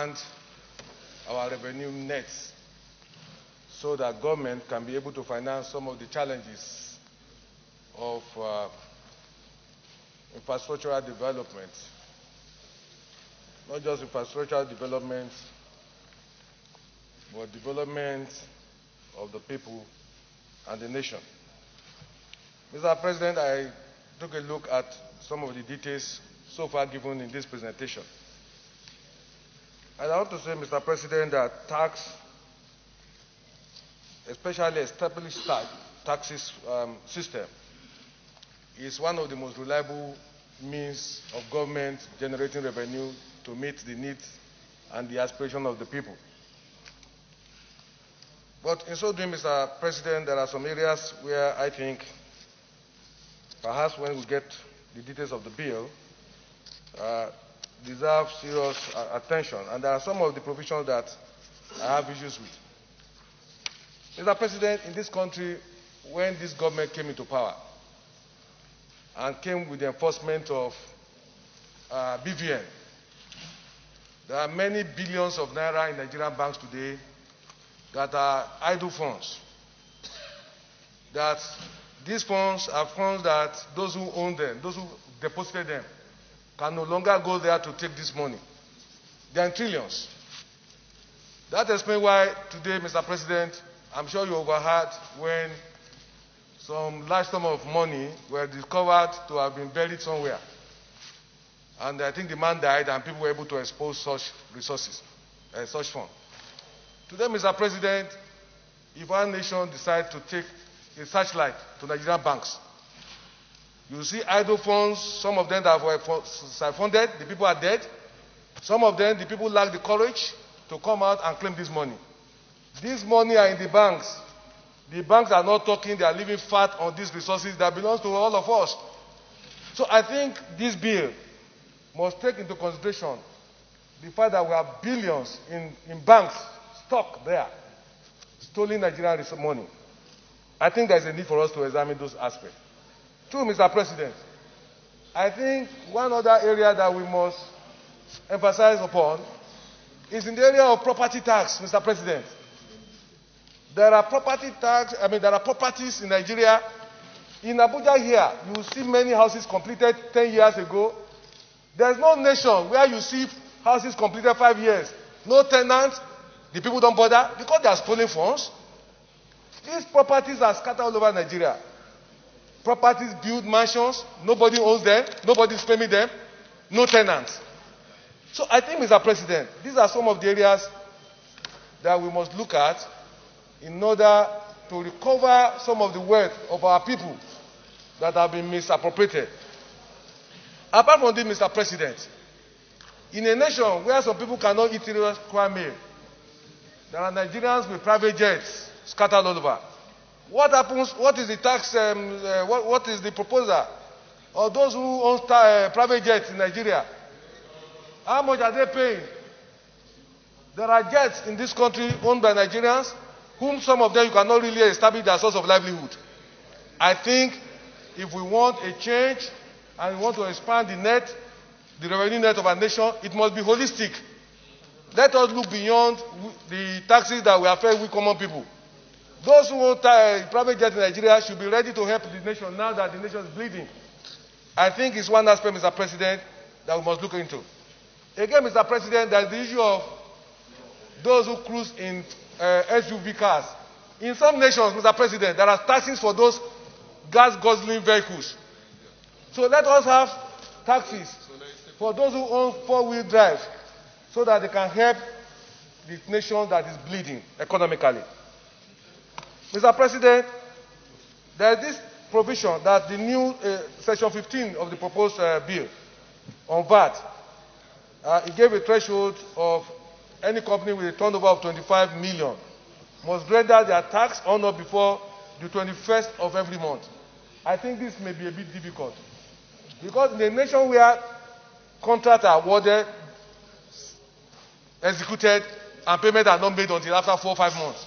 and our revenue nets so that government can be able to finance some of the challenges of infrastructural development. Not just infrastructural development, but development of the people and the nation. Mr. President, I took a look at some of the details so far given in this presentation. And I want to say, Mr. President, that tax, especially established taxes system, is one of the most reliable means of government generating revenue to meet the needs and the aspiration of the people. But in so doing, Mr. President, there are some areas where I think perhaps when we get the details of the bill, deserve serious attention. And there are some of the provisions that I have issues with. Mr. President, in this country, when this government came into power and came with the enforcement of BVN, there are many billions of naira in Nigerian banks today that are idle funds. That these funds are funds that those who own them, those who deposited them, can no longer go there to take this money. They are in trillions. That explains why today, Mr. President, I'm sure you overheard when some large sum of money were discovered to have been buried somewhere. And I think the man died and people were able to expose such resources, such funds. Today, Mr. President, if our nation decides to take a searchlight to Nigerian banks, you see idle funds, some of them that were siphoned, the people are dead. Some of them, the people lack the courage to come out and claim this money. This money are in the banks. The banks are not talking, they are living fat on these resources that belongs to all of us. So I think this bill must take into consideration the fact that we have billions in banks stuck there, stolen Nigerian money. I think there is a need for us to examine those aspects. Two, Mr. President, I think one other area that we must emphasize upon is in the area of property tax, Mr. President. There are there are properties in Nigeria. In Abuja here, you see many houses completed 10 years ago. There's no nation where you see houses completed 5 years. No tenants, the people don't bother because they are stolen funds. These properties are scattered all over Nigeria. Properties built, mansions, nobody owns them, nobody is paying them, no tenants. So I think, Mr. President, these are some of the areas that we must look at in order to recover some of the wealth of our people that have been misappropriated. Apart from this, Mr. President, in a nation where some people cannot eat square meal, there are Nigerians with private jets scattered all over. What happens? What is the tax? What is the proposal of those who own private jets in Nigeria? How much are they paying? There are jets in this country owned by Nigerians, whom some of them you cannot really establish their source of livelihood. I think if we want a change and we want to expand the revenue net of our nation, it must be holistic. Let us look beyond the taxes that we affect with common people. Those who own private jets in Nigeria should be ready to help the nation now that the nation is bleeding. I think it's one aspect, Mr. President, that we must look into. Again, Mr. President, there's the issue of those who cruise in SUV cars. In some nations, Mr. President, there are taxes for those gas-guzzling vehicles. So let us have taxes for those who own four-wheel drive so that they can help the nation that is bleeding economically. Mr. President, there is this provision that the new Section 15 of the proposed bill on VAT, it gave a threshold of any company with a turnover of 25 million must render their tax on or before the 21st of every month. I think this may be a bit difficult because in a nation where contracts are awarded, executed, and payment are not made until after 4 or 5 months.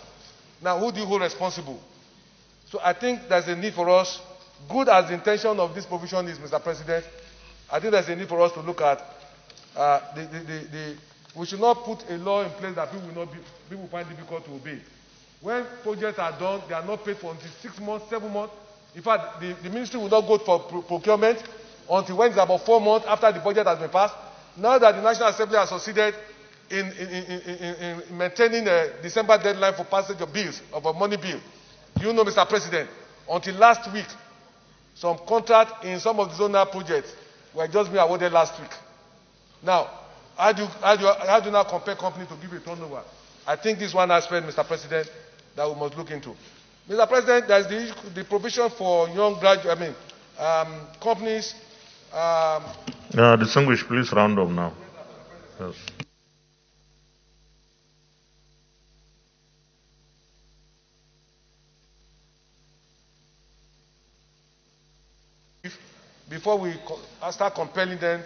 Now, who do you hold responsible? So I think there's a need for us, good as the intention of this provision is, Mr. President, I think there's a need for us to look at We should not put a law in place that people find difficult to obey. When projects are done, they are not paid for until 6 months, 7 months. In fact, the ministry will not go for procurement until when it's about 4 months after the budget has been passed. Now that the National Assembly has succeeded in maintaining a December deadline for passage of bills, of a money bill, you know, Mr. President, until last week, some contract in some of the zonal projects were just being awarded last week. Now, how do you now compare companies to give a turnover? I think this is one aspect, Mr. President, that we must look into. Mr. President, there is the provision for young graduates, companies. Distinguished, please round up now. Yes. Before we start compelling them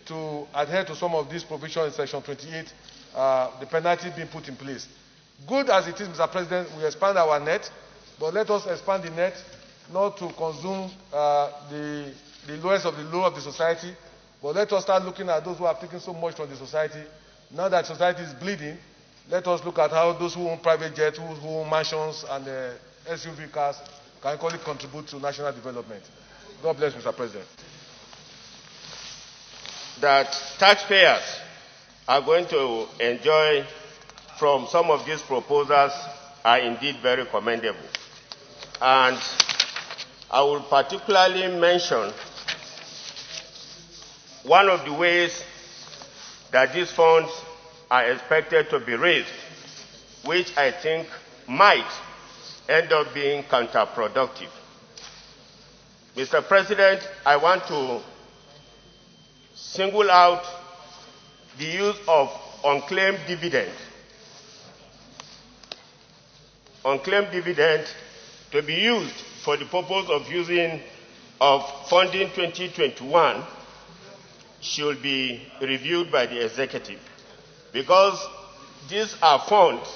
to adhere to some of these provisions in Section 28, the penalty being put in place. Good as it is, Mr. President, we expand our net, but let us expand the net not to consume the lowest of the low of the society, but let us start looking at those who have taken so much from the society. Now that society is bleeding, let us look at how those who own private jets, who own mansions and SUV cars can equally contribute to national development. God bless, Mr. President. That taxpayers are going to enjoy from some of these proposals are indeed very commendable. And I will particularly mention one of the ways that these funds are expected to be raised, which I think might end up being counterproductive. Mr. President, I want to single out the use of unclaimed dividend. Unclaimed dividend to be used for the purpose of funding 2021 should be reviewed by the executive, because these are funds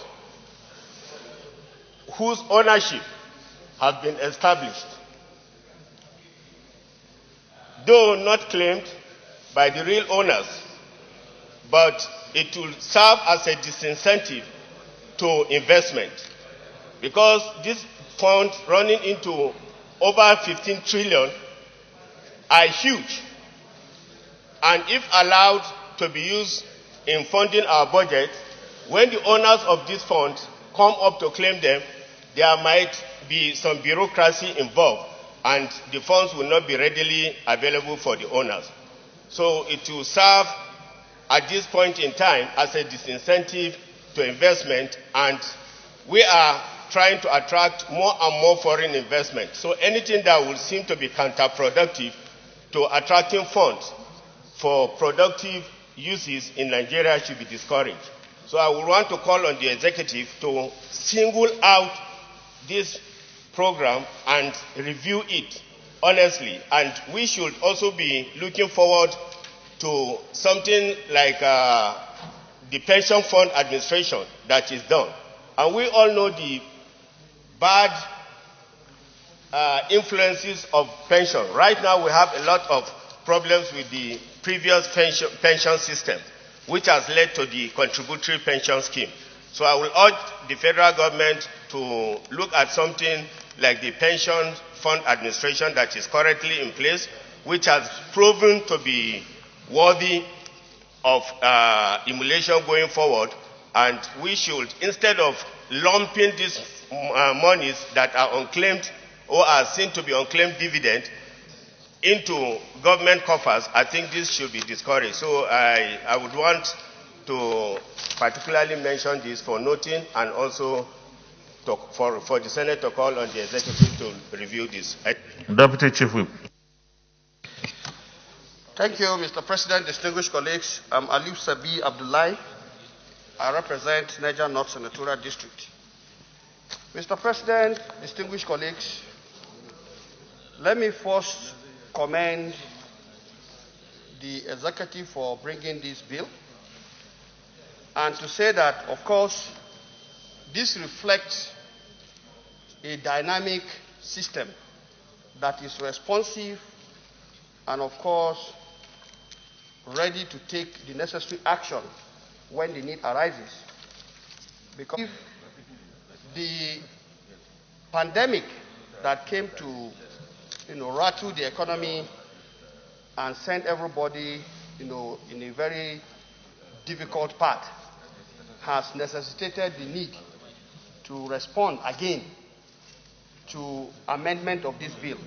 whose ownership have been established, though not claimed by the real owners, but it will serve as a disincentive to investment, because these funds running into over 15 trillion are huge, and if allowed to be used in funding our budget, when the owners of these funds come up to claim them, there might be some bureaucracy involved, and the funds will not be readily available for the owners. So it will serve at this point in time as a disincentive to investment, and we are trying to attract more and more foreign investment. So anything that will seem to be counterproductive to attracting funds for productive uses in Nigeria should be discouraged. So I would want to call on the executive to single out this program and review it honestly. And we should also be looking forward to something like the pension fund administration that is done. And we all know the bad influences of pension. Right now we have a lot of problems with the previous pension system, which has led to the contributory pension scheme. So I will urge the federal government to look at something like the pension fund administration that is currently in place, which has proven to be worthy of emulation going forward. And we should, instead of lumping these monies that are unclaimed or are seen to be unclaimed dividend into government coffers, I think this should be discouraged. So I would want to particularly mention this for noting, and also for the Senate to call on the executive to review this. Deputy Chief Whip. Thank you, Mr. President, distinguished colleagues. I'm Alif Sabi Abdullahi. I represent Niger North Senatorial District. Mr. President, distinguished colleagues, let me first commend the executive for bringing this bill, and to say that, of course, this reflects a dynamic system that is responsive and, of course, ready to take the necessary action when the need arises. Because if the pandemic that came to rattle the economy and send everybody in a very difficult path has necessitated the need to respond again to amendment of this bill.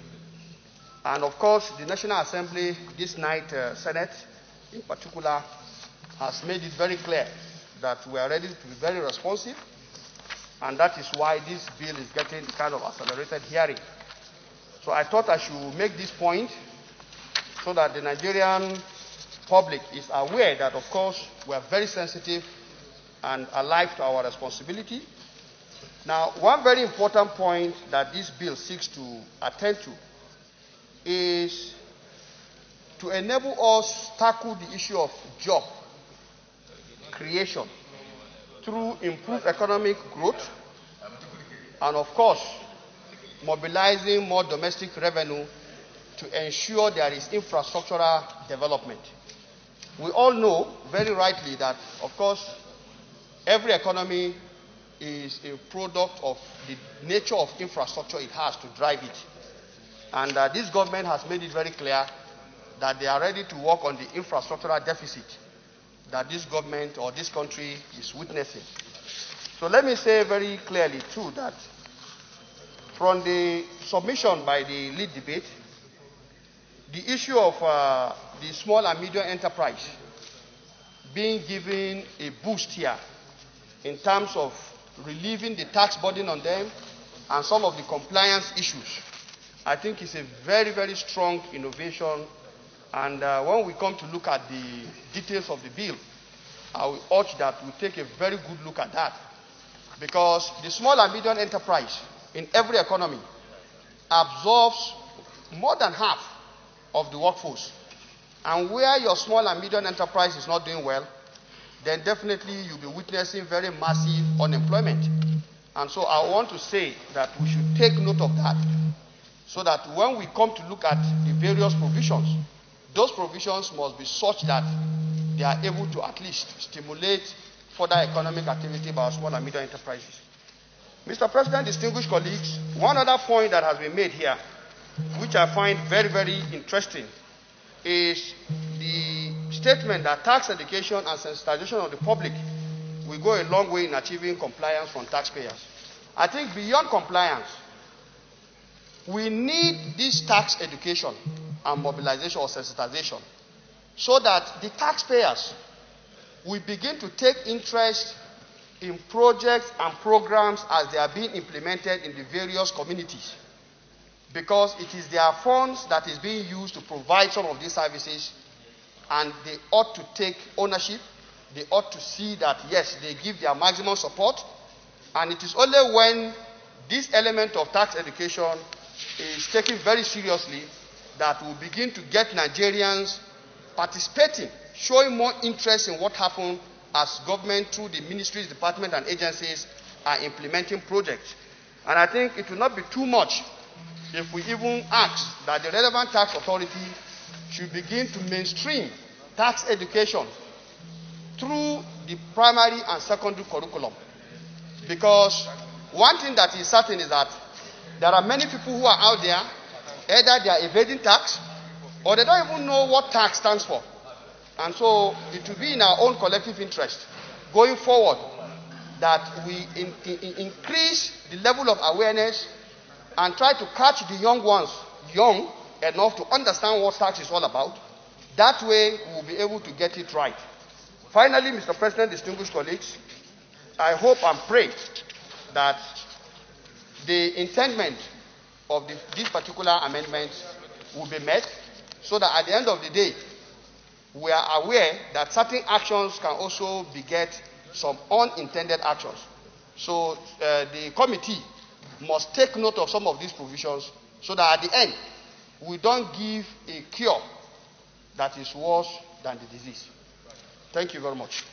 And of course, the National Assembly, this night, Senate in particular, has made it very clear that we are ready to be very responsive, and that is why this bill is getting kind of accelerated hearing. So I thought I should make this point so that the Nigerian public is aware that, of course, we are very sensitive and alive to our responsibility. Now, one very important point that this bill seeks to attend to is to enable us tackle the issue of job creation through improved economic growth and, of course, mobilizing more domestic revenue to ensure there is infrastructural development. We all know very rightly that, of course, every economy is a product of the nature of infrastructure it has to drive it. And this government has made it very clear that they are ready to work on the infrastructural deficit that this government or this country is witnessing. So let me say very clearly, too, that from the submission by the lead debate, the issue of the small and medium enterprise being given a boost here in terms of relieving the tax burden on them and some of the compliance issues, I think is a very, very strong innovation. And when we come to look at the details of the bill, I will urge that we take a very good look at that. Because the small and medium enterprise in every economy absorbs more than half of the workforce. And where your small and medium enterprise is not doing well, then definitely you'll be witnessing very massive unemployment. And so I want to say that we should take note of that, so that when we come to look at the various provisions, those provisions must be such that they are able to at least stimulate further economic activity by our small and medium enterprises. Mr. President, distinguished colleagues, one other point that has been made here, which I find very, very interesting, is the statement that tax education and sensitization of the public will go a long way in achieving compliance from taxpayers. I think beyond compliance, we need this tax education and mobilization or sensitization so that the taxpayers will begin to take interest in projects and programs as they are being implemented in the various communities. Because it is their funds that is being used to provide some of these services, and they ought to take ownership. They ought to see that, yes, they give their maximum support, and it is only when this element of tax education is taken very seriously that we'll begin to get Nigerians participating, showing more interest in what happened as government through the ministries, departments, and agencies are implementing projects. And I think it will not be too much if we even ask that the relevant tax authority should begin to mainstream tax education through the primary and secondary curriculum. Because one thing that is certain is that there are many people who are out there, either they are evading tax or they don't even know what tax stands for. And so it will be in our own collective interest going forward that we increase the level of awareness and try to catch the young ones young enough to understand what tax is all about. That way, we will be able to get it right. Finally, Mr. President, distinguished colleagues, I hope and pray that the intendment of this particular amendment will be met, so that at the end of the day, we are aware that certain actions can also beget some unintended actions. So the committee must take note of some of these provisions so that at the end, we don't give a cure that is worse than the disease. Thank you very much.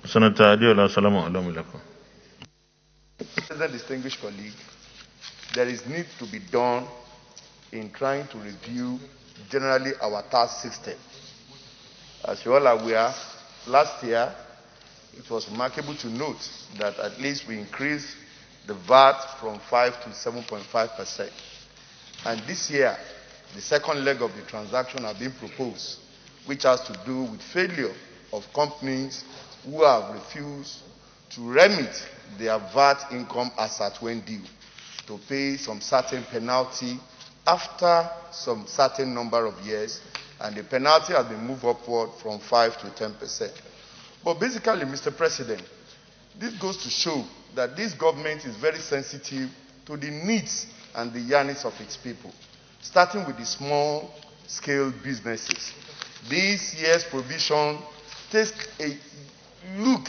Senator Adiola, Salamu alaikum. President, distinguished colleague, there is need to be done in trying to review generally our tax system. As you all are aware, last year it was remarkable to note that at least we increased the VAT from 5 to 7.5%. And this year, the second leg of the transaction has been proposed, which has to do with failure of companies who have refused to remit their VAT income as at when due, to pay some certain penalty after some certain number of years, and the penalty has been moved upward from 5 to 10%. But basically, Mr. President, this goes to show that this government is very sensitive to the needs and the yearnings of its people, starting with the small-scale businesses. This year's provision takes a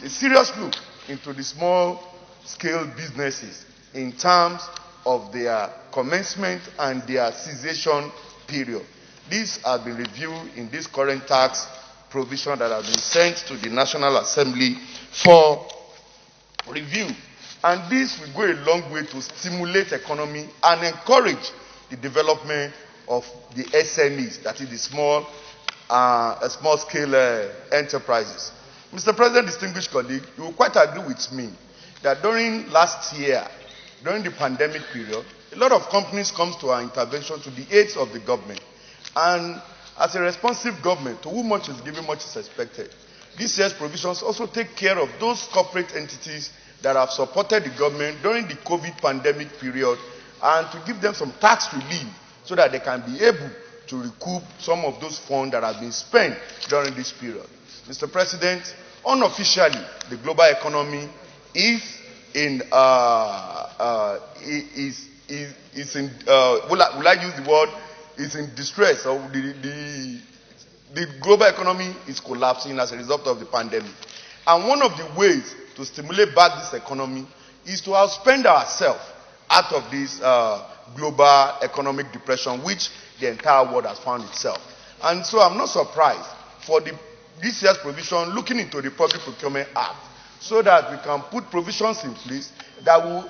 serious look into the small-scale businesses in terms of their commencement and their cessation period. These have been reviewed in this current tax provision that has been sent to the National Assembly for review. And this will go a long way to stimulate economy and encourage the development of the SMEs, that is the small-scale enterprises. Mr. President, distinguished colleague, you will quite agree with me that during last year, during the pandemic period, a lot of companies come to our intervention to the aids of the government. And as a responsive government, to whom much is given, much is expected, this year's provisions also take care of those corporate entities that have supported the government during the COVID pandemic period, and to give them some tax relief so that they can be able to recoup some of those funds that have been spent during this period. Mr. President, unofficially, the global economy is in, will I use the word, is in distress, or the global economy is collapsing as a result of the pandemic. And one of the ways to stimulate back this economy is to outspend ourselves out of this global economic depression which the entire world has found itself. And so I'm not surprised for this year's provision looking into the Public Procurement Act, so that we can put provisions in place that will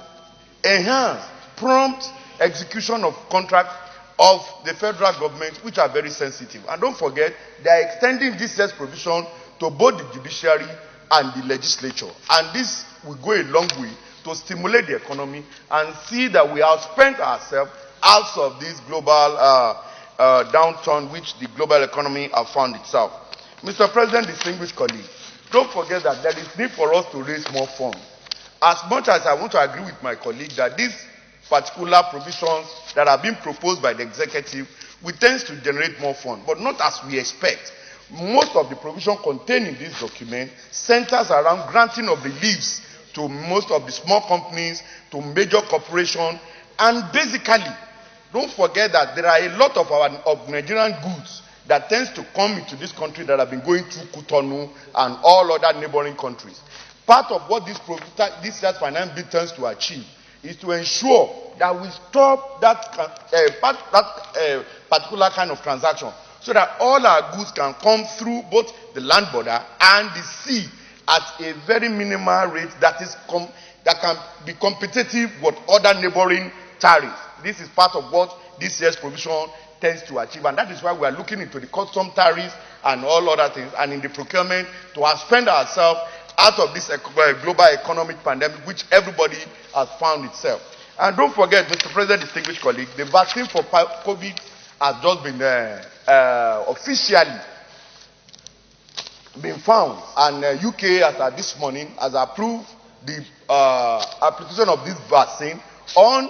enhance prompt execution of contracts of the federal government, which are very sensitive. And don't forget, they are extending this year's provision to both the judiciary and the legislature. And this will go a long way to stimulate the economy and see that we outspend ourselves out of this global downturn which the global economy has found itself. Mr. President, distinguished colleagues, don't forget that there is need for us to raise more funds. As much as I want to agree with my colleague that these particular provisions that are being proposed by the executive will tend to generate more funds, but not as we expect. Most of the provision contained in this document centers around granting of reliefs to most of the small companies, to major corporations, and basically, don't forget that there are a lot of Nigerian goods that tends to come into this country that have been going through Cotonou and all other neighboring countries. Part of what this year's finance bill tends to achieve is to ensure that we stop that particular kind of transaction, so that all our goods can come through both the land border and the sea at a very minimal rate that can be competitive with other neighboring tariffs. This is part of what this year's provision tends to achieve, and that is why we are looking into the custom tariffs and all other things, and in the procurement to outspend ourselves out of this global economic pandemic which everybody has found itself. And don't forget, Mr. President, distinguished colleagues, the vaccine for COVID has just been officially been found, and UK, as of this morning, has approved the application of this vaccine on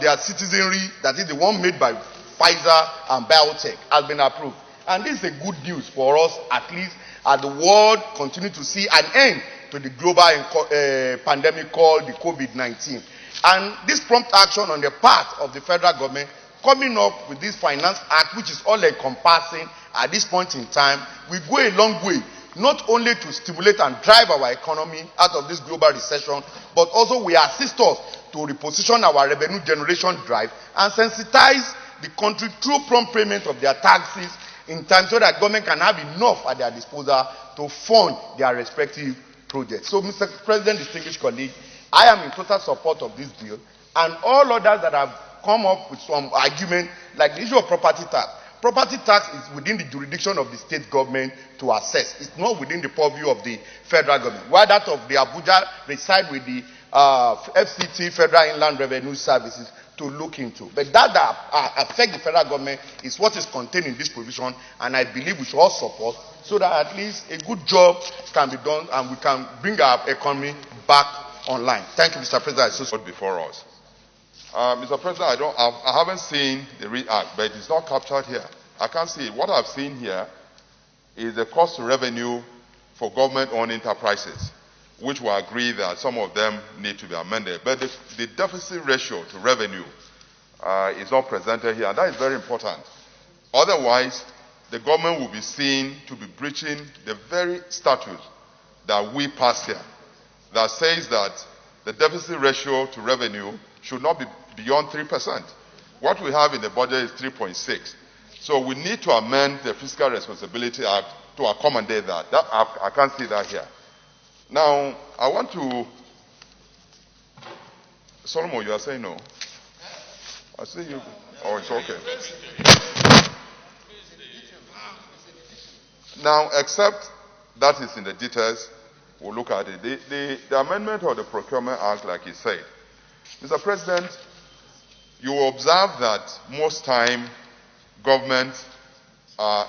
their citizenry, that is the one made by Pfizer and Biotech, has been approved. And this is a good news for us, at least, as the world continues to see an end to the global pandemic called the COVID-19. And this prompt action on the part of the federal government, coming up with this Finance Act, which is all encompassing at this point in time, will go a long way, not only to stimulate and drive our economy out of this global recession, but also will assist us to reposition our revenue generation drive and sensitize the country through prompt payment of their taxes in time, so that government can have enough at their disposal to fund their respective projects. So, Mr. President, distinguished colleagues, I am in total support of this bill, and all others that have come up with some argument, like the issue of property tax. Property tax is within the jurisdiction of the state government to assess. It's not within the purview of the federal government. While that of the Abuja reside with the FCT, Federal Inland Revenue Services, to look into. But that affect the federal government is what is contained in this provision, and I believe we should all support so that at least a good job can be done and we can bring our economy back online. Thank you, Mr. President. So before us. Mr. President, I haven't seen the react, but it's not captured here. I can't see it. What I've seen here is the cost to revenue for government-owned enterprises, which we agree that some of them need to be amended. But the deficit ratio to revenue is not presented here, and that is very important. Otherwise, the government will be seen to be breaching the very statute that we passed here, that says that the deficit ratio to revenue should not be beyond 3%. What we have in the budget is 3.6. So we need to amend the Fiscal Responsibility Act to accommodate that. I can't see that here. Now, I want to... Solomon, you are saying no? I see you. Oh, it's okay. Now, except that is in the details, we'll look at it. The amendment of the Procurement Act, like he said, Mr. President, you will observe that most time government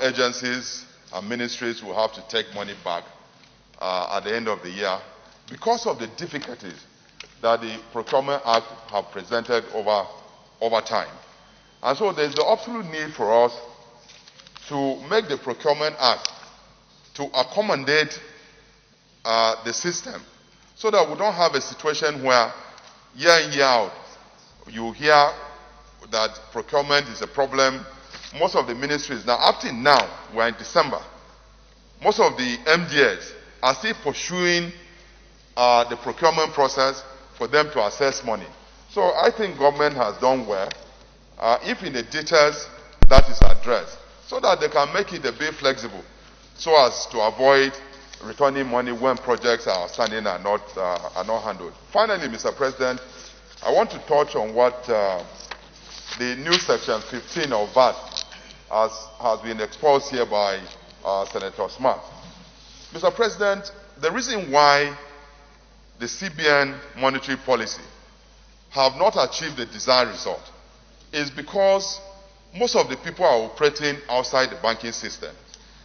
agencies and ministries will have to take money back at the end of the year because of the difficulties that the Procurement Act have presented over time. And so there's the absolute need for us to make the Procurement Act to accommodate the system so that we don't have a situation where year in, year out, you hear that procurement is a problem. Most of the ministries, now up till now, we're in December, most of the MDS are still pursuing the procurement process for them to assess money. So I think government has done well, if in the details that is addressed, so that they can make it a bit flexible, so as to avoid returning money when projects are outstanding and not handled. Finally, Mr. President, I want to touch on what the new section 15 of VAT has been exposed here by Senator Smart. Mr. President, the reason why the CBN monetary policy have not achieved the desired result is because most of the people are operating outside the banking system.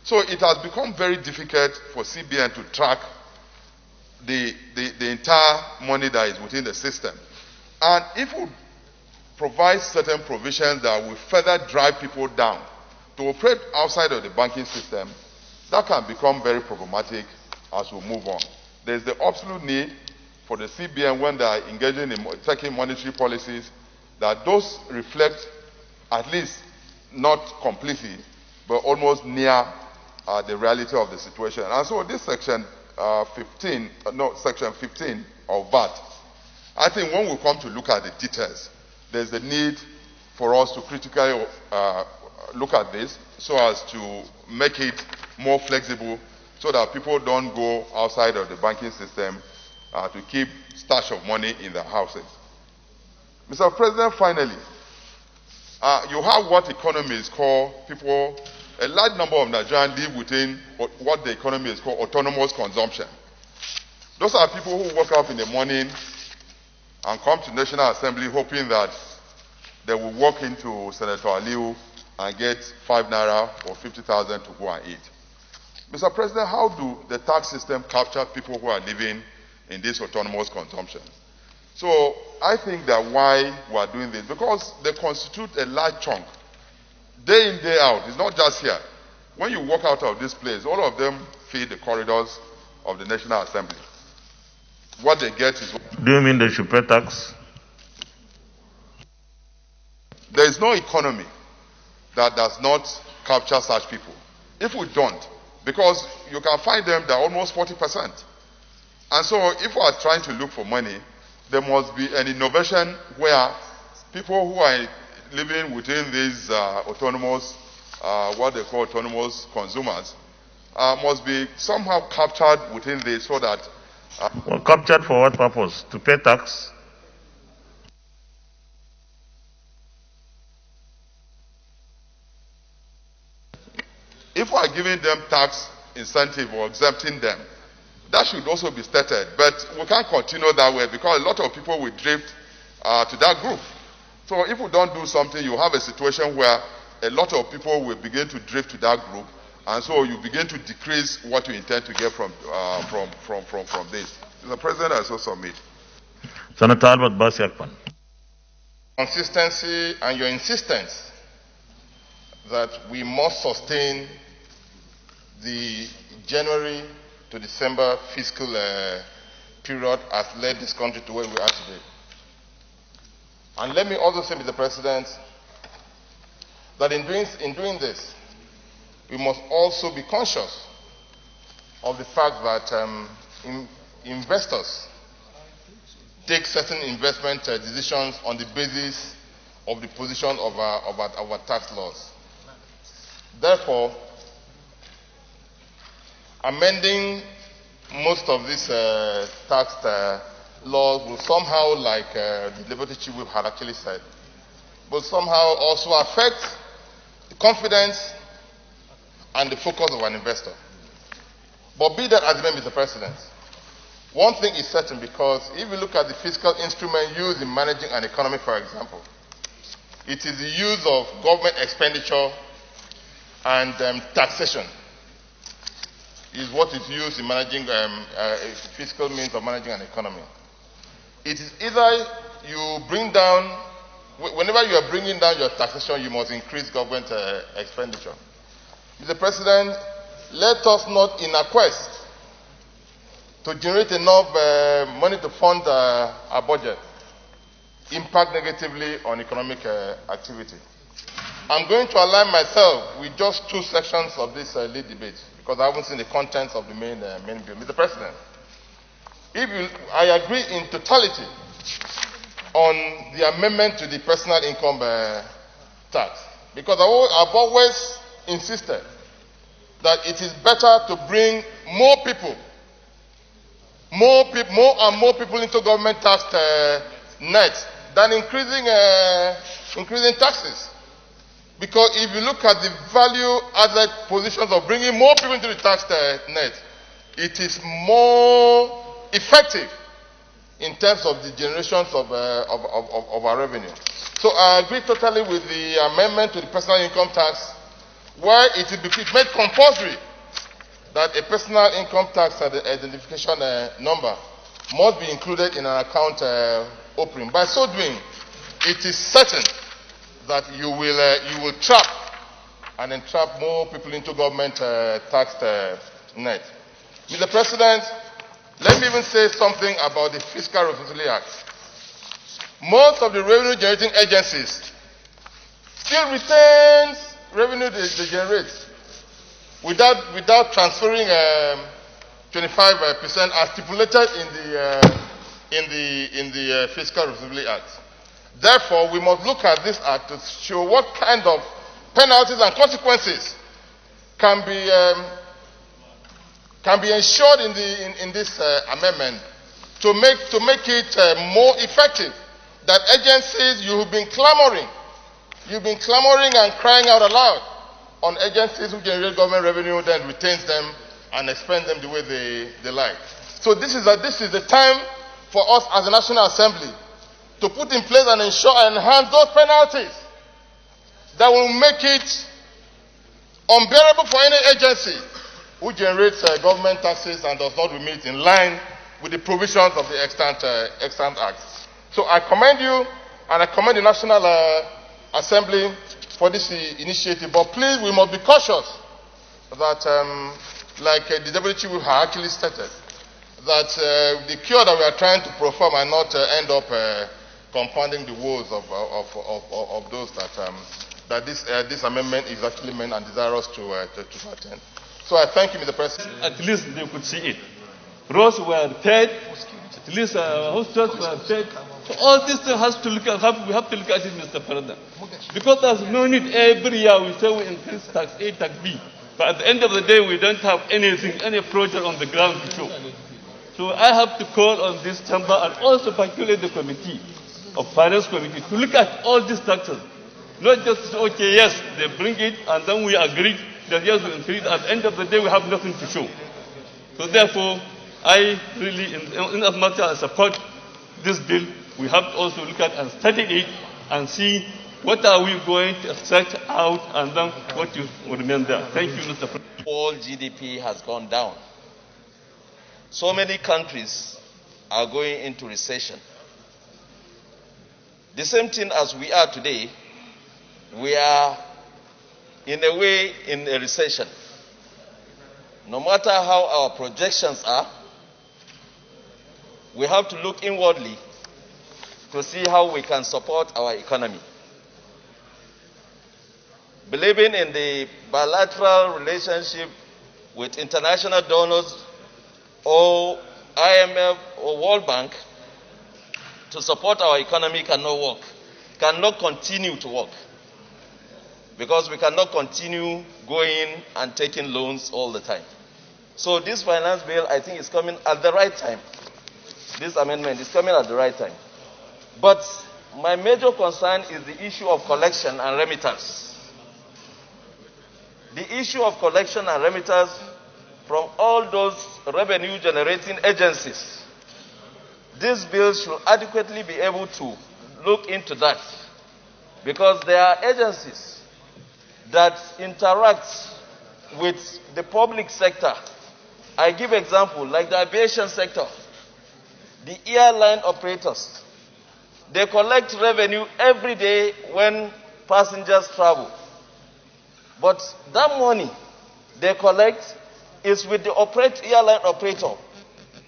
So it has become very difficult for CBN to track the entire money that is within the system. And if we provide certain provisions that will further drive people down to operate outside of the banking system, that can become very problematic as we move on. There's the absolute need for the CBN, when they are engaging in taking monetary policies, that those reflect, at least not completely, but almost near the reality of the situation. And so this section 15 of VAT, I think when we come to look at the details, there's the need for us to critically look at this so as to make it more flexible so that people don't go outside of the banking system to keep stash of money in their houses. Mr. President, finally, you have what economists call people. A large number of Nigerians live within what the economy is called autonomous consumption. Those are people who wake up in the morning and come to National Assembly hoping that they will walk into Senator Aliu and get 5 naira or 50,000 to go and eat. Mr. President, how do the tax system capture people who are living in this autonomous consumption? So I think that why we are doing this, because they constitute a large chunk. Day in, day out. It's not just here. When you walk out of this place, all of them feed the corridors of the National Assembly. What they get is... Do you mean they should pay tax? There is no economy that does not capture such people. If we don't, because you can find them, they're almost 40%. And so if we are trying to look for money, there must be an innovation where people who are living within these autonomous, what they call autonomous consumers, must be somehow captured within this so that... Well, captured for what purpose? To pay tax? people are giving them tax incentive or exempting them, that should also be stated. But we can't continue that way because a lot of people will drift to that group. So if we don't do something, you have a situation where a lot of people will begin to drift to that group, and so you begin to decrease what you intend to get from this. Mr. President, I so submit. Senator Albert Basiakpan. Consistency and your insistence that we must sustain the January to December fiscal period has led this country to where we are today. And let me also say, Mr. President, that in doing this, we must also be conscious of the fact that investors take certain investment decisions on the basis of the position of our tax laws. Therefore, amending most of these tax laws will somehow, like the Deputy Chief Whip had actually said, will somehow also affect the confidence and the focus of an investor. But be that as it may, Mr. President, one thing is certain, because if you look at the fiscal instrument used in managing an economy, for example, it is the use of government expenditure and taxation is what is used in managing fiscal means of managing an economy. It is either you bring down, whenever you are bringing down your taxation, you must increase government expenditure. Mr. President, let us not, in a quest to generate enough money to fund our budget, impact negatively on economic activity. I'm going to align myself with just two sections of this lead debate, because I haven't seen the contents of the main bill. Mr. President, I agree in totality on the amendment to the personal income tax, because I've always insisted that it is better to bring more and more people into government tax net than increasing taxes. Because if you look at the value-added positions of bringing more people into the tax net, it is more effective in terms of the generations of our revenue. So I agree totally with the amendment to the personal income tax, where it will be made compulsory that a personal income tax identification number must be included in an account opening. By so doing, it is certain that you will trap and entrap more people into government tax net. Mr. President, let me even say something about the Fiscal Responsibility Act. Most of the revenue generating agencies still retains revenue they generate without transferring 25% as stipulated in the Fiscal Responsibility Act. Therefore, we must look at this act to show what kind of penalties and consequences can be ensured in this amendment to make it more effective. That agencies, you've been clamoring and crying out aloud on agencies who generate government revenue, then retains them and expend them the way they like. So this is the time for us as a National Assembly to put in place and ensure and enhance those penalties that will make it unbearable for any agency who generates government taxes and does not remit in line with the provisions of the Extant Act. So I commend you and I commend the National Assembly for this initiative, but please, we must be cautious that, like the Deputy Chief had actually stated, that the cure that we are trying to perform might not end up compounding the woes of those that this amendment is actually meant and desirous to attend. So I thank you, Mr. President. At least they could see it. Roads were paid, at least hostels were paid. So all this has to look at, we have to look at it, Mr. President. Because there's no need every year we say we increase tax A, tax B. But at the end of the day, we don't have anything, any project on the ground to show. So I have to call on this chamber and also particularly the committee of finance committee to look at all these taxes. Not just, okay, yes, they bring it and then we agree that yes, we increase. At the end of the day, we have nothing to show. So therefore, I really, in as much as I support this bill, we have to also look at and study it and see what are we going to extract out and then what will remain there. Thank you, Mr. President. All GDP has gone down. So many countries are going into recession. The same thing as we are today, we are in a way in a recession. No matter how our projections are, we have to look inwardly to see how we can support our economy. Believing in the bilateral relationship with international donors or IMF or World Bank to support our economy cannot continue to work. Because we cannot continue going and taking loans all the time. So this finance bill, I think, is coming at the right time. This amendment is coming at the right time. But my major concern is the issue of collection and remittance. The issue of collection and remittance from all those revenue-generating agencies. This bill should adequately be able to look into that. Because there are agencies that interact with the public sector. I give example, like the aviation sector, the airline operators. They collect revenue every day when passengers travel. But that money they collect is with the airline operator,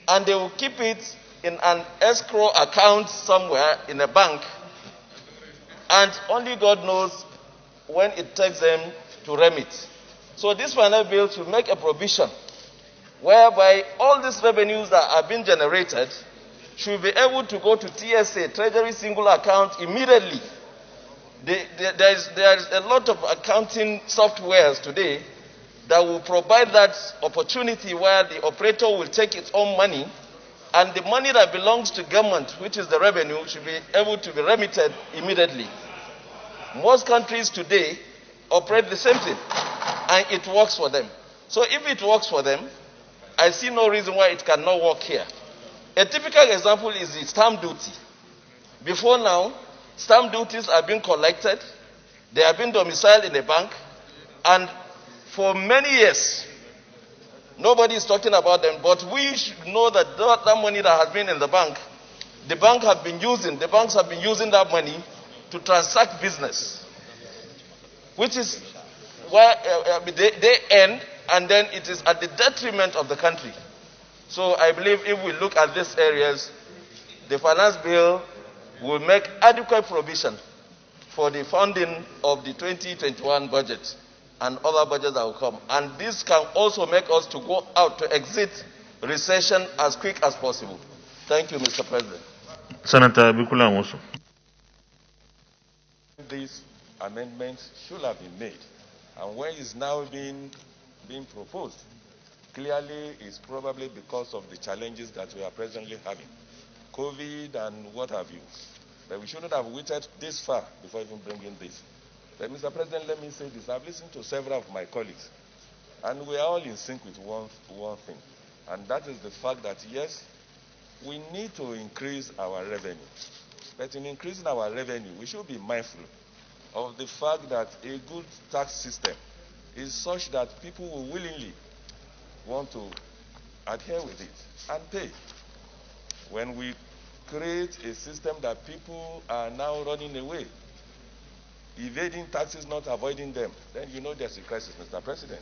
and they will keep it in an escrow account somewhere in a bank, and only God knows when it takes them to remit. So this final bill should make a provision whereby all these revenues that are being generated should be able to go to TSA, Treasury Single Account, immediately. There is a lot of accounting softwares today that will provide that opportunity where the operator will take its own money, and the money that belongs to government, which is the revenue, should be able to be remitted immediately. Most countries today operate the same thing, and it works for them. So if it works for them, I see no reason why it cannot work here. A typical example is the stamp duty. Before now, stamp duties are being collected, they are being domiciled in a bank, and for many years, nobody is talking about them, but we should know that that money that has been in the banks have been using that money to transact business, which is where they end, and then it is at the detriment of the country. So I believe if we look at these areas, the finance bill will make adequate provision for the funding of the 2021 budget and other budgets that will come. And this can also make us to go out to exit recession as quick as possible. Thank you, Mr. President. Senator Bikula Amosu. These amendments should have been made, and where is now being proposed clearly is probably because of the challenges that we are presently having, COVID and what have you. But we shouldn't have waited this far before even bringing this. But Mr. President, let me say this. I've listened to several of my colleagues, and we are all in sync with one thing, and that is the fact that, yes, we need to increase our revenue. But in increasing our revenue, we should be mindful of the fact that a good tax system is such that people will willingly want to adhere with it and pay. When we create a system that people are now running away, evading taxes, not avoiding them, then you know there's a crisis, Mr. President.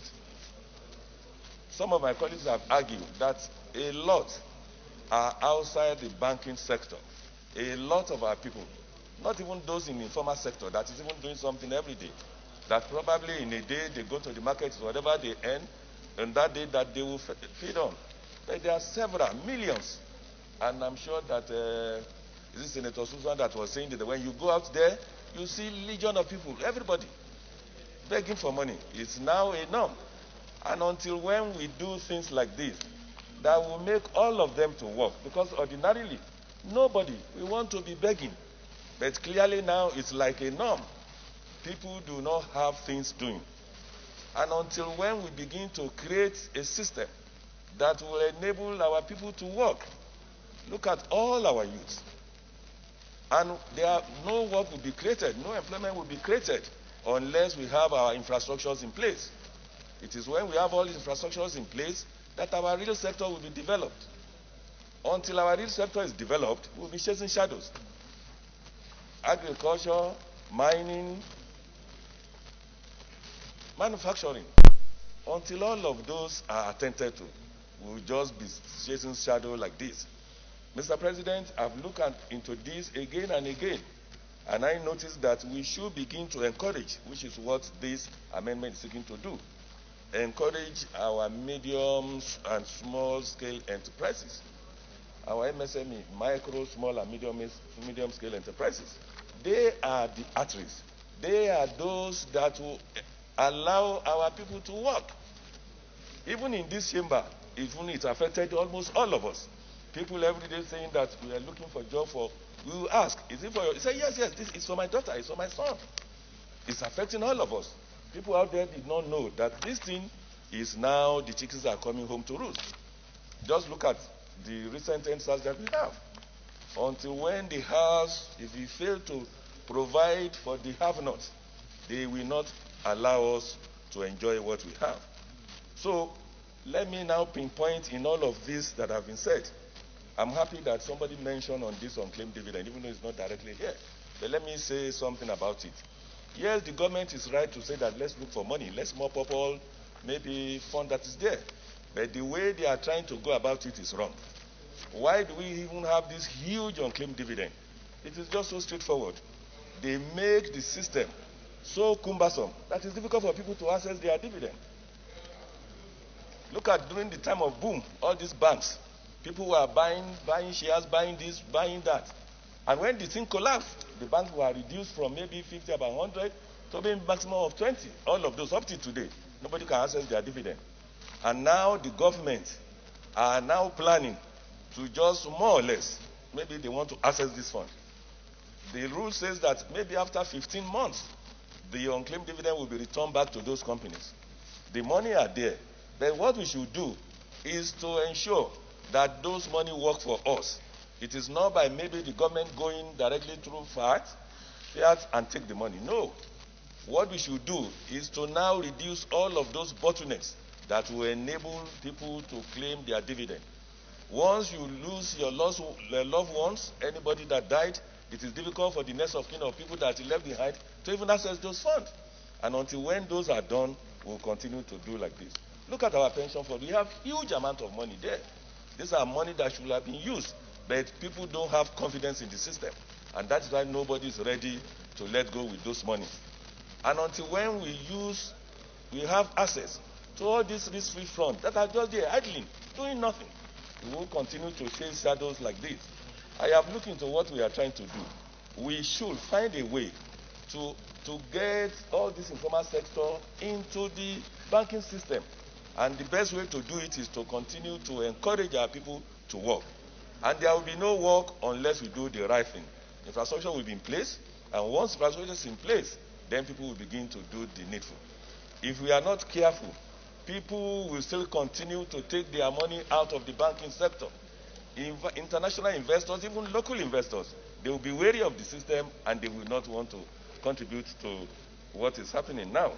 Some of my colleagues have argued that a lot are outside the banking sector. A lot of our people, not even those in the informal sector, that is even doing something every day, that probably in a day they go to the market, whatever they earn, and that day that they will feed on. But there are several millions. And I'm sure that, is it Senator Susan that was saying that when you go out there, you see legion of people, everybody, begging for money. It's now a norm. And until when we do things like this, that will make all of them to work. Because ordinarily, nobody, we want to be begging. But clearly now, it's like a norm. People do not have things doing. And until when we begin to create a system that will enable our people to work, look at all our youth. And no work will be created, no employment will be created unless we have our infrastructures in place. It is when we have all these infrastructures in place that our real sector will be developed. Until our real sector is developed, we will be chasing shadows. Agriculture, mining, manufacturing. Until all of those are attended to, we will just be chasing shadow like this. Mr. President, I've looked into this again and again, and I noticed that we should begin to encourage, which is what this amendment is seeking to do, encourage our medium and small scale enterprises, our MSME, micro, small and medium scale enterprises. They are the arteries. They are those that will allow our people to work. Even in this chamber, even it affected almost all of us. People every day saying that we are looking for a job for, we will ask, is it for you? He said, yes, this is for my daughter, it's for my son. It's affecting all of us. People out there did not know that this thing is now the chickens are coming home to roost. Just look at the recent NSAS that we have. Until when the house, if we fail to provide for the have-nots, they will not allow us to enjoy what we have. So let me now pinpoint in all of this that have been said. I'm happy that somebody mentioned on this unclaimed dividend, even though it's not directly here. But let me say something about it. Yes, the government is right to say that let's look for money. Let's mop up all maybe fund that is there. But the way they are trying to go about it is wrong. Why do we even have this huge unclaimed dividend? It is just so straightforward. They make the system so cumbersome that it's difficult for people to access their dividend. Look at during the time of boom, all these banks, people were buying shares, buying this, buying that. And when the thing collapsed, the banks were reduced from maybe 50, about 100, to maybe maximum of 20. All of those up to today, nobody can access their dividend. And now the government are now planning to just more or less, maybe they want to access this fund. The rule says that maybe after 15 months, the unclaimed dividend will be returned back to those companies. The money are there. But what we should do is to ensure that those money work for us. It is not by maybe the government going directly through fiat and take the money. No. What we should do is to now reduce all of those bottlenecks that will enable people to claim their dividend. Once you lose your loved ones, anybody that died, it is difficult for the next of kin of people that left behind to even access those funds. And until when those are done, we'll continue to do like this. Look at our pension fund. We have huge amount of money there. These are money that should have been used, but people don't have confidence in the system. And that's why nobody is ready to let go with those money. And until when we have access to all these risk-free funds that are just there idling, doing nothing, we will continue to chase shadows like this. I have looked into what we are trying to do. We should find a way to get all this informal sector into the banking system. And the best way to do it is to continue to encourage our people to work. And there will be no work unless we do the right thing. Infrastructure will be in place, and once infrastructure is in place, then people will begin to do the needful. If we are not careful, people will still continue to take their money out of the banking sector. International investors, even local investors, they will be wary of the system and they will not want to contribute to what is happening now.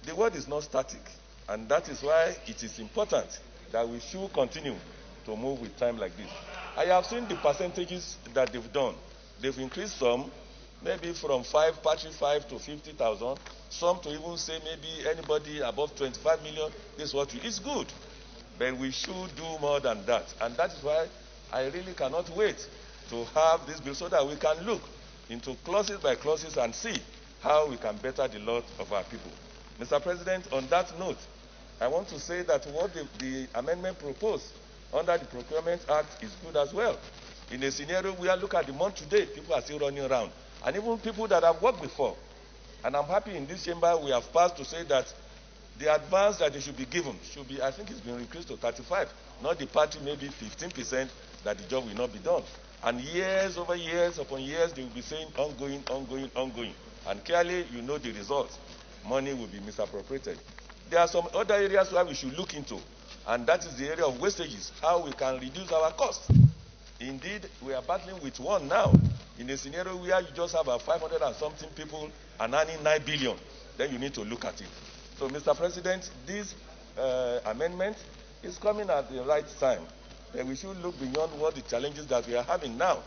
The world is not static, and that is why it is important that we should continue to move with time like this. I have seen the percentages that they've done. They've increased some, maybe from 5 to 50,000, some to even say maybe anybody above 25 million, this is what it's good. But we should do more than that. And that is why I really cannot wait to have this bill so that we can look into clauses by clauses and see how we can better the lot of our people. Mr. President, on that note, I want to say that what the amendment proposed under the Procurement Act is good as well. In a scenario where look at the month today, people are still running around. And even people that have worked before. And I'm happy in this chamber we have passed to say that the advance that they should be given should be, I think it's been increased to 35, not the party maybe 15% that the job will not be done. And years upon years, they will be saying ongoing. And clearly, you know the results. money will be misappropriated. There are some other areas where we should look into, and that is the area of wastages, how we can reduce our costs. Indeed, we are battling with one now, in a scenario where you just have 500 and something people and earning 9 billion. Then you need to look at it. So, Mr. President, this amendment is coming at the right time. And we should look beyond what the challenges that we are having now,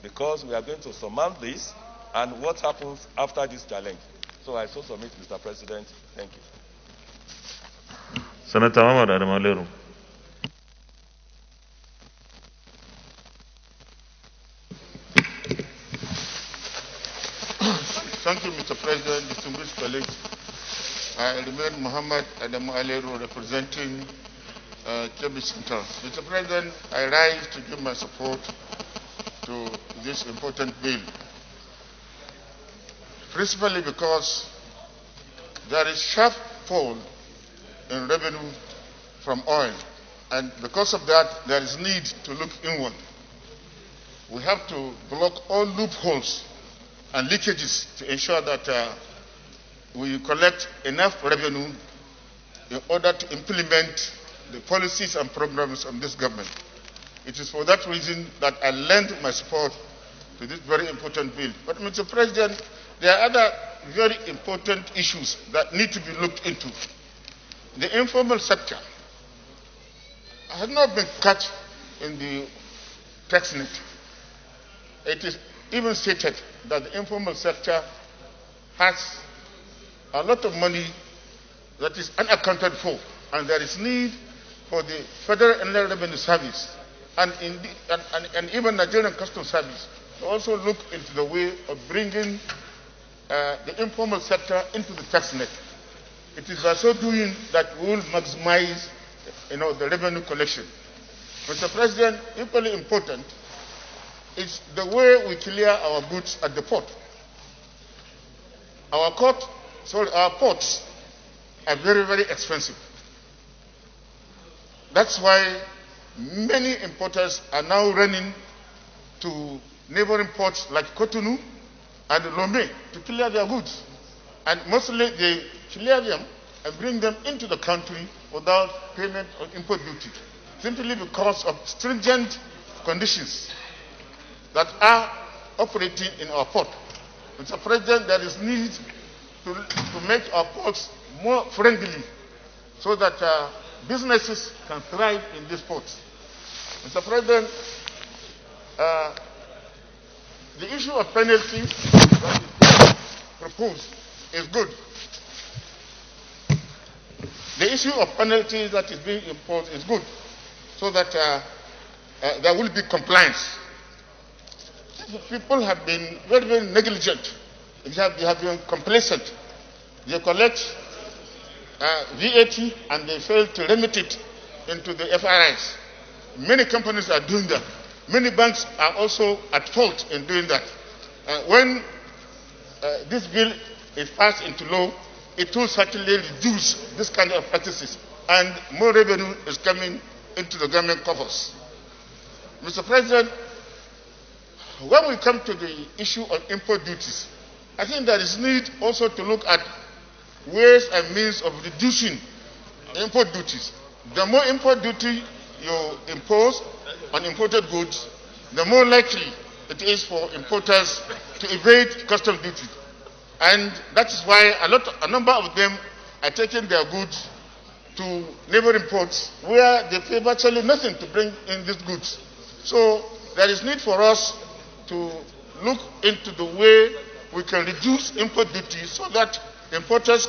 because we are going to surmount this and what happens after this challenge. So I so submit, Mr. President. Thank you. Senator Ahmad Adamaleru. Thank you, Mr. President, distinguished colleagues. I remain Muhammad Adamu Aleru, representing Kebbi Central. Mr. President, I rise to give my support to this important bill, principally because there is sharp fall in revenue from oil, and because of that, there is need to look inward. We have to block all loopholes and leakages to ensure that we collect enough revenue in order to implement the policies and programs of this government. It is for that reason that I lend my support to this very important bill. But, Mr. President, there are other very important issues that need to be looked into. The informal sector has not been cut in the tax net. It is even stated that the informal sector has a lot of money that is unaccounted for, and there is need for the Federal Inland Revenue Service and even Nigerian Customs Service to also look into the way of bringing the informal sector into the tax net. It is by so doing that we will maximize, the revenue collection. Mr. President, equally important is the way we clear our goods at the port. Our ports are very, very expensive. That's why many importers are now running to neighboring ports like Cotonou and Lomé to clear their goods. And mostly they clear them and bring them into the country without payment of import duty, simply because of stringent conditions that are operating in our port. Mr. President, there is need to make our ports more friendly so that businesses can thrive in these ports. Mr. President, the issue of penalties that is proposed is good. The issue of penalties that is being imposed is good, so that there will be compliance. People have been very, very negligent. They have been complacent. They collect VAT and they fail to remit it into the FRIs. Many companies are doing that. Many banks are also at fault in doing that. When this bill is passed into law, it will certainly reduce this kind of practices, and more revenue is coming into the government coffers. Mr. President, when we come to the issue of import duties, I think there is need also to look at ways and means of reducing import duties. The more import duty you impose on imported goods, the more likely it is for importers to evade customs duty. And that is why a number of them are taking their goods to neighboring ports where they pay virtually nothing to bring in these goods. So there is need for us to look into the way we can reduce import duty so that importers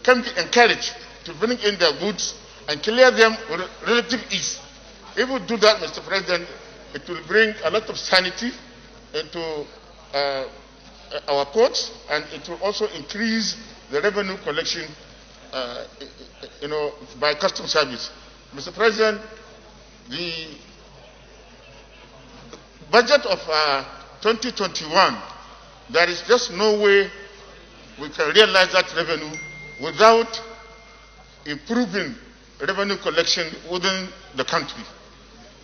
can be encouraged to bring in their goods and clear them with relative ease. If we do that, Mr. President, it will bring a lot of sanity into our ports, and it will also increase the revenue collection, by customs service. Mr. President, the budget of 2021, there is just no way we can realize that revenue without improving revenue collection within the country.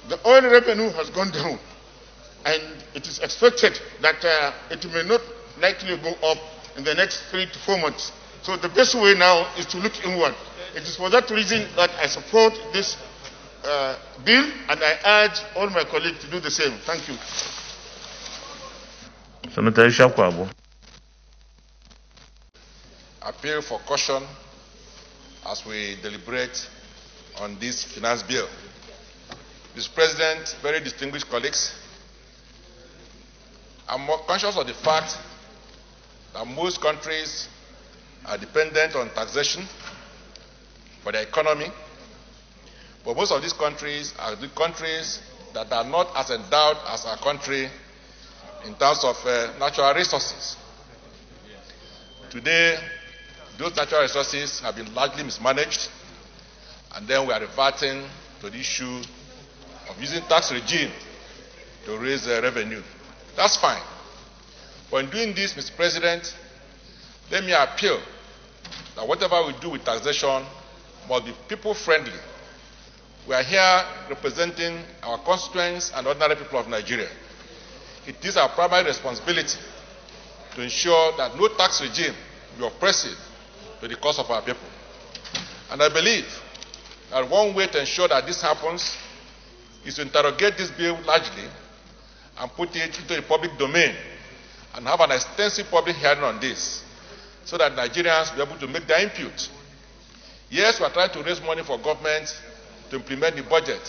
The oil revenue has gone down, and it is expected that it may not likely go up in the next 3 to 4 months. So the best way now is to look inward. It is for that reason that I support this bill, and I urge all my colleagues to do the same. Thank you. Senator Ishakwabo. Appeal for caution as we deliberate on this finance bill. Mr. President, very distinguished colleagues, I'm more conscious of the fact that most countries are dependent on taxation for their economy, but most of these countries are the countries that are not as endowed as our country in terms of natural resources. Today, those natural resources have been largely mismanaged, and then we are reverting to the issue of using tax regime to raise revenue. That's fine. But in doing this, Mr. President, let me appeal that whatever we do with taxation must be people-friendly. We are here representing our constituents and ordinary people of Nigeria. It is our primary responsibility to ensure that no tax regime will be oppressive to the cause of our people. And I believe that one way to ensure that this happens is to interrogate this bill largely and put it into the public domain and have an extensive public hearing on this so that Nigerians will be able to make their input. Yes, we are trying to raise money for government to implement the budget.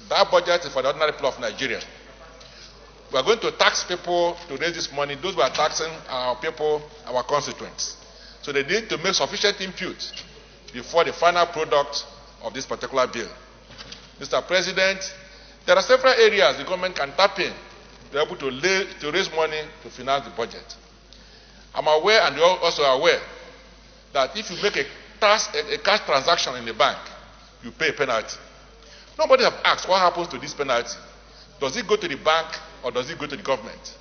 That budget is for the ordinary people of Nigeria. We are going to tax people to raise this money. Those who are taxing our people, our constituents. So they need to make sufficient input before the final product of this particular bill. Mr. President, there are several areas the government can tap in to be able to raise money to finance the budget. I'm aware, and you're also aware, that if you make a cash transaction in the bank, you pay a penalty. Nobody has asked what happens to this penalty. Does it go to the bank or does it go to the government?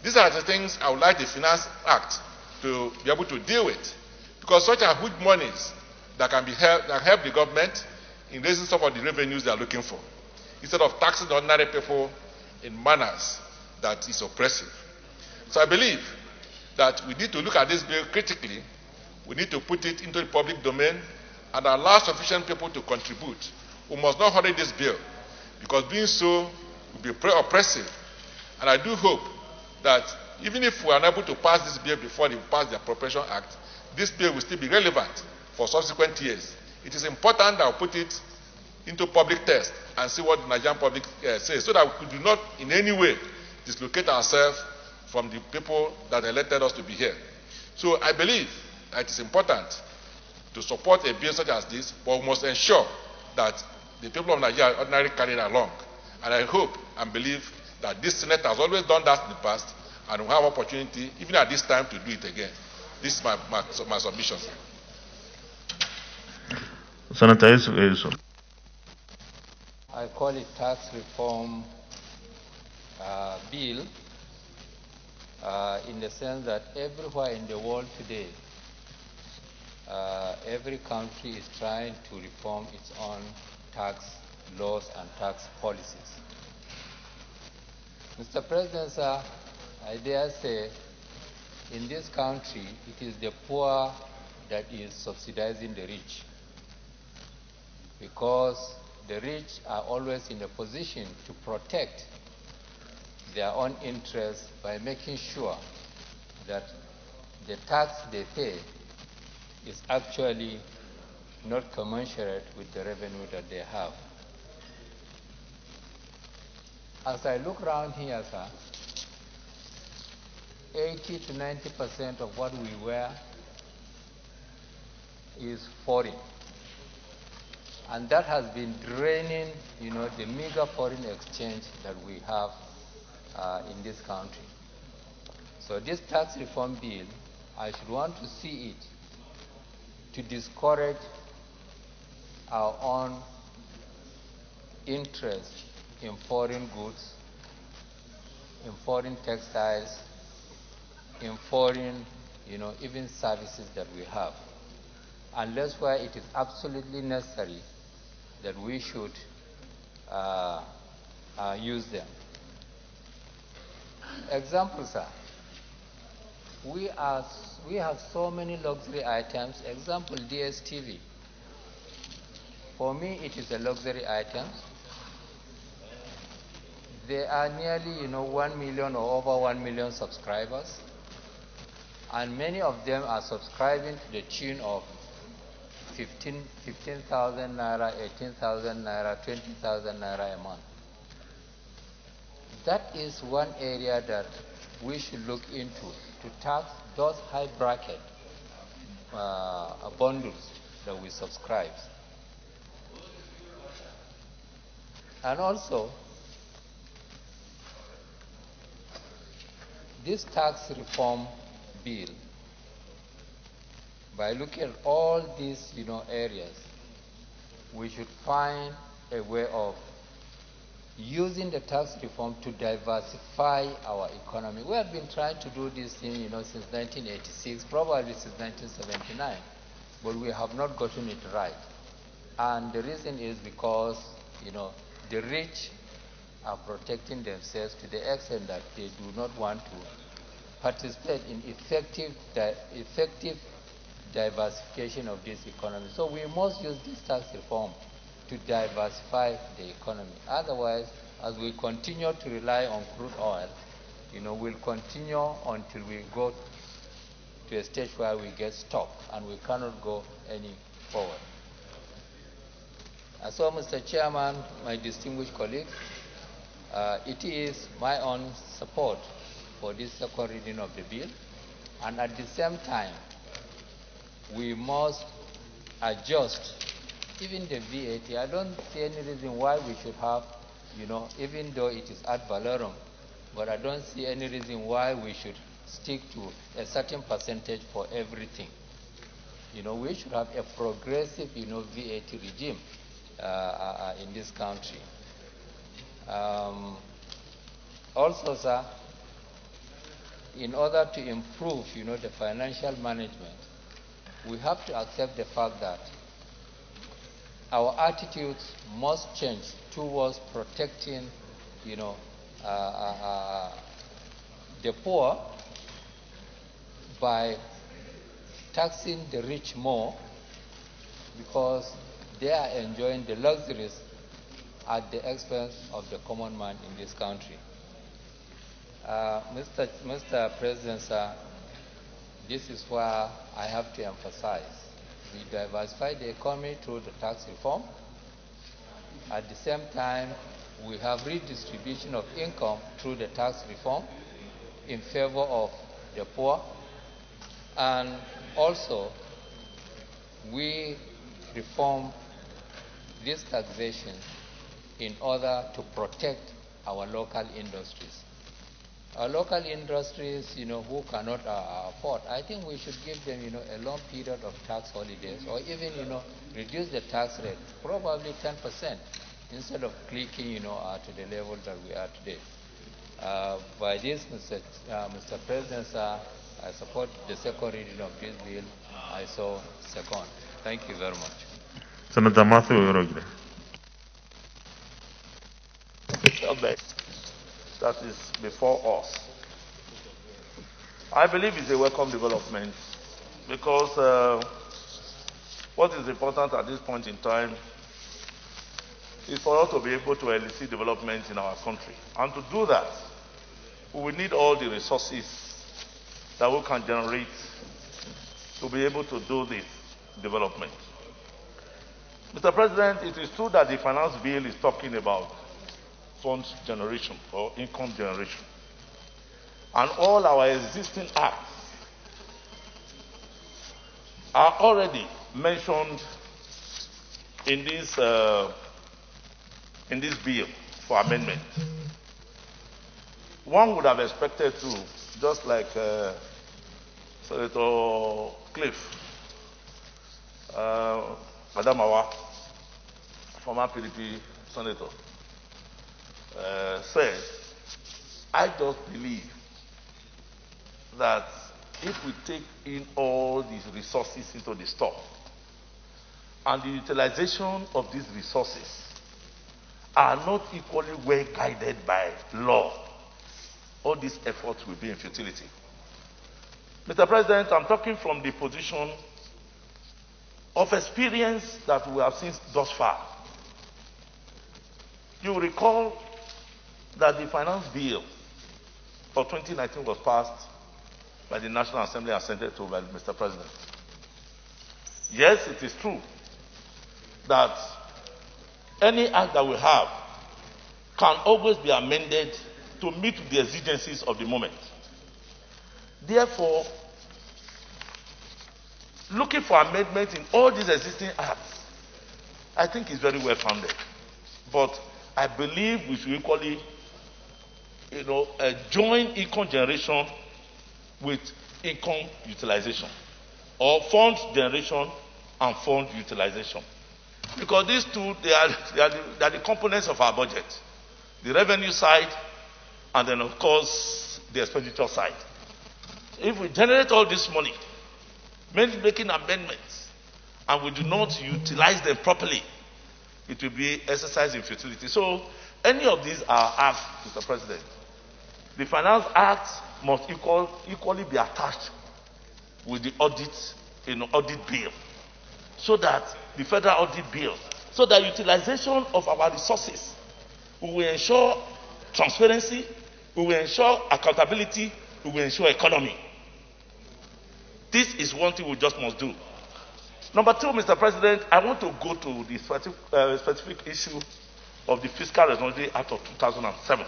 These are the things I would like the Finance Act to be able to deal with, because such are huge monies that can help the government in raising some of the revenues they are looking for, instead of taxing the ordinary people in manners that is oppressive. So I believe that we need to look at this bill critically. We need to put it into the public domain and allow sufficient people to contribute. We must not hurry this bill, because doing so will be oppressive. And I do hope that even if we are unable to pass this bill before they pass the Appropriation Act, this bill will still be relevant for subsequent years. It is important that we put it into public test and see what the Nigerian public says, so that we do not in any way dislocate ourselves from the people that elected us to be here. So I believe that it is important to support a bill such as this, but we must ensure that the people of Nigeria are ordinarily carried along. And I hope and believe that this Senate has always done that in the past, and will have opportunity, even at this time, to do it again. This is my submission. Senator Yusuf. I call it tax reform bill in the sense that everywhere in the world today, every country is trying to reform its own tax laws and tax policies. Mr. President, sir, I dare say, in this country, it is the poor that is subsidizing the rich, because the rich are always in a position to protect their own interests by making sure that the tax they pay is actually not commensurate with the revenue that they have. As I look around here, sir, 80 to 90% of what we wear is foreign. And that has been draining, the meager foreign exchange that we have in this country. So this tax reform bill, I should want to see it to discourage our own interest in foreign goods, in foreign textiles, in foreign, even services that we have, unless where it is absolutely necessary that we should use them. Examples are, we have so many luxury items. Example, DSTV. For me, it is a luxury item. There are nearly, 1 million or over 1 million subscribers, and many of them are subscribing to the tune of 15,000 naira, 18,000 naira, 20,000 naira a month. That is one area that we should look into, to tax those high bracket bundles that we subscribe. And also, this tax reform bill, by looking at all these areas, we should find a way of using the tax reform to diversify our economy. We have been trying to do this thing since 1986, probably since 1979, but we have not gotten it right. And the reason is because the rich are protecting themselves to the extent that they do not want to participate in effective diversification of this economy. So we must use this tax reform to diversify the economy. Otherwise, as we continue to rely on crude oil, we'll continue until we go to a stage where we get stuck and we cannot go any forward. So, Mr. Chairman, my distinguished colleagues, it is my own support for this second reading of the bill, and at the same time, we must adjust even the VAT. I don't see any reason why we should have, even though it is ad valorem, but I don't see any reason why we should stick to a certain percentage for everything. We should have a progressive, VAT regime in this country. Also, sir, in order to improve, the financial management, we have to accept the fact that our attitudes must change towards protecting, the poor by taxing the rich more, because they are enjoying the luxuries at the expense of the common man in this country. Mr. President, sir, this is where I have to emphasize. We diversify the economy through the tax reform. At the same time, we have redistribution of income through the tax reform in favor of the poor. And also, we reform this taxation in order to protect our local industries. Our local industries, who cannot afford, I think we should give them, a long period of tax holidays, or even, reduce the tax rate, probably 10%, instead of clicking, to the level that we are today. By this, Mr. President, sir, I support the second reading of this bill. I so second. Thank you very much. Senator Matthew Yorogide. That is before us. I believe it's a welcome development because what is important at this point in time is for us to be able to elicit development in our country. And to do that, we will need all the resources that we can generate to be able to do this development. Mr. President, it is true that the finance bill is talking about funds generation or income generation. And all our existing acts are already mentioned in this bill for amendment. One would have expected to, just like Senator Cliff, Madam Awa, former PDP senator, said, I just believe that if we take in all these resources into the store, and the utilization of these resources are not equally well guided by law, all these efforts will be in futility. Mr. President, I'm talking from the position of experience that we have seen thus far. You will recall that the finance bill for 2019 was passed by the National Assembly and sent to by Mr. President. Yes, it is true that any act that we have can always be amended to meet the exigencies of the moment. Therefore, looking for amendment in all these existing acts, I think is very well founded. But I believe we should equally, join income generation with income utilization, or fund generation and fund utilization. Because these two, they are the components of our budget. The revenue side, and then of course, the expenditure side. If we generate all this money, making amendments, and we do not utilize them properly, it will be exercise in futility. So, any of these are acts, Mr. President. The Finance Act must equally be attached with the audit bill, so that the federal audit bill, so that utilization of our resources, we will ensure transparency, we will ensure accountability, we will ensure economy. This is one thing we just must do. Number two, Mr. President, I want to go to the specific issue of the Fiscal Responsibility Act of 2007.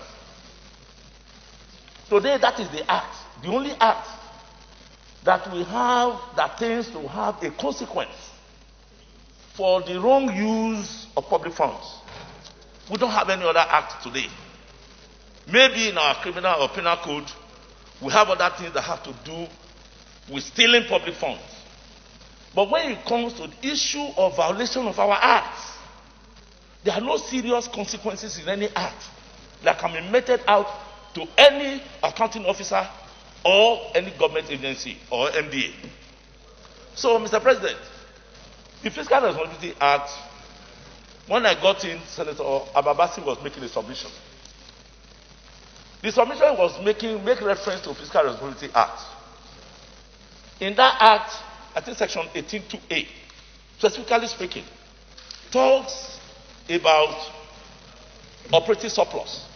Today, that is the act, the only act that we have that tends to have a consequence for the wrong use of public funds. We don't have any other act today. Maybe in our criminal or penal code, we have other things that have to do with stealing public funds. But when it comes to the issue of violation of our acts, there are no serious consequences in any act that can be meted out to any accounting officer or any government agency or MDA. So, Mr. President, the Fiscal Responsibility Act, when I got in, Senator Ababasi was making a submission. The submission was make reference to Fiscal Responsibility Act. In that act, I think section 18(2)(a), specifically speaking, talks about operating surplus.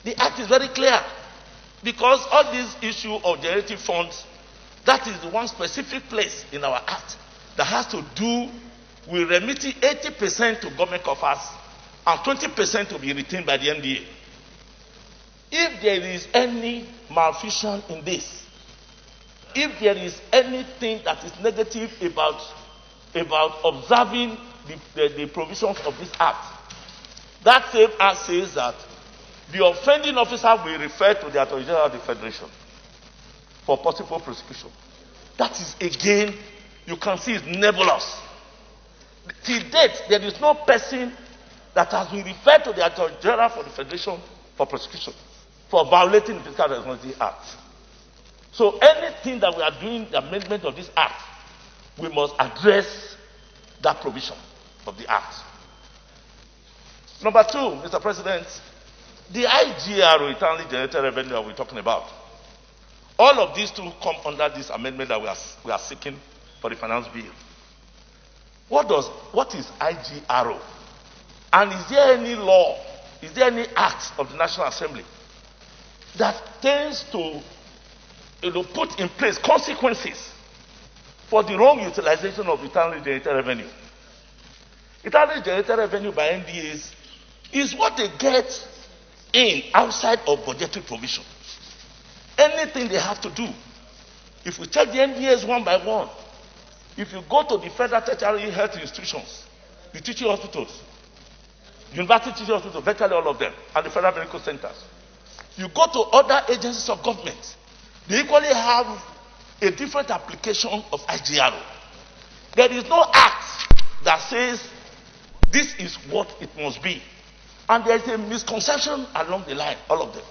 The act is very clear, because all this issue of generating funds, that is the one specific place in our act that has to do with remitting 80% to government coffers and 20% to be retained by the MDA. If there is any malfunction in this, if there is anything that is negative about observing the provisions of this act, that same act says that the offending officer will refer to the Attorney General of the Federation for possible prosecution. That is, again, you can see it's nebulous. Till date, there is no person that has been referred to the Attorney General for the Federation for prosecution for violating the Fiscal Responsibility Act. So anything that we are doing, the amendment of this act, we must address that provision of the act. Number two, Mr. President, the IGRO, internally generated revenue, that we're talking about, all of these two come under this amendment that we are seeking for the finance bill. What is IGRO? And is there any law, is there any act of the National Assembly that tends to put in place consequences for the wrong utilization of internally generated revenue? Internally generated revenue by NDAs is what they get in outside of budgetary provision. Anything they have to do. If we check the NDAs one by one, if you go to the federal tertiary health institutions, the teaching hospitals, university teaching hospitals, virtually all of them, and the federal medical centers, you go to other agencies of government, they equally have a different application of IGRO. There is no act that says this is what it must be. And there is a misconception along the line, all of them.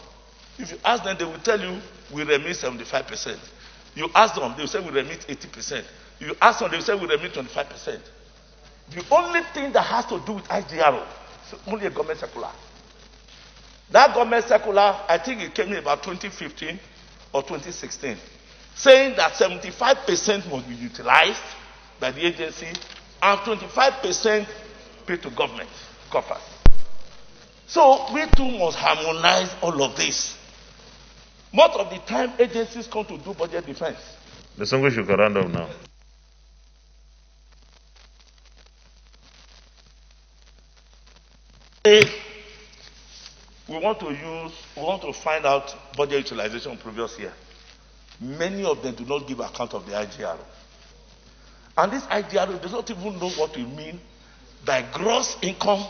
If you ask them, they will tell you, we remit 75%. You ask them, they will say, we remit 80%. You ask them, they will say, we remit 25%. The only thing that has to do with IGRO is only a government circular. That government circular, I think it came in about 2015 or 2016. saying that 75% must be utilized by the agency and 25% paid to government coffers. So we too must harmonize all of this. Most of the time, agencies come to do budget defense. The Songo should round up now. We want to find out budget utilization previous year. Many of them do not give account of the IGRO. And this IGRO does not even know what we mean by gross income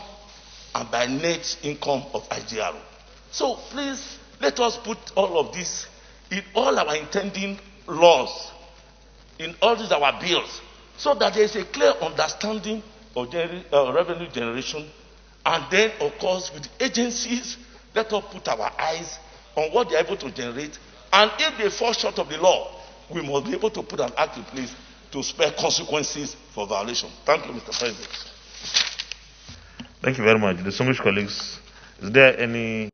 and by net income of IGRO. So please, let us put all of this in all our intending laws, in all these our bills, so that there is a clear understanding of revenue generation. And then, of course, with agencies, let us put our eyes on what they are able to generate. And if they fall short of the law, we must be able to put an act in place to spare consequences for violation. Thank you, Mr. President. Thank you very much. Distinguished colleagues, is there any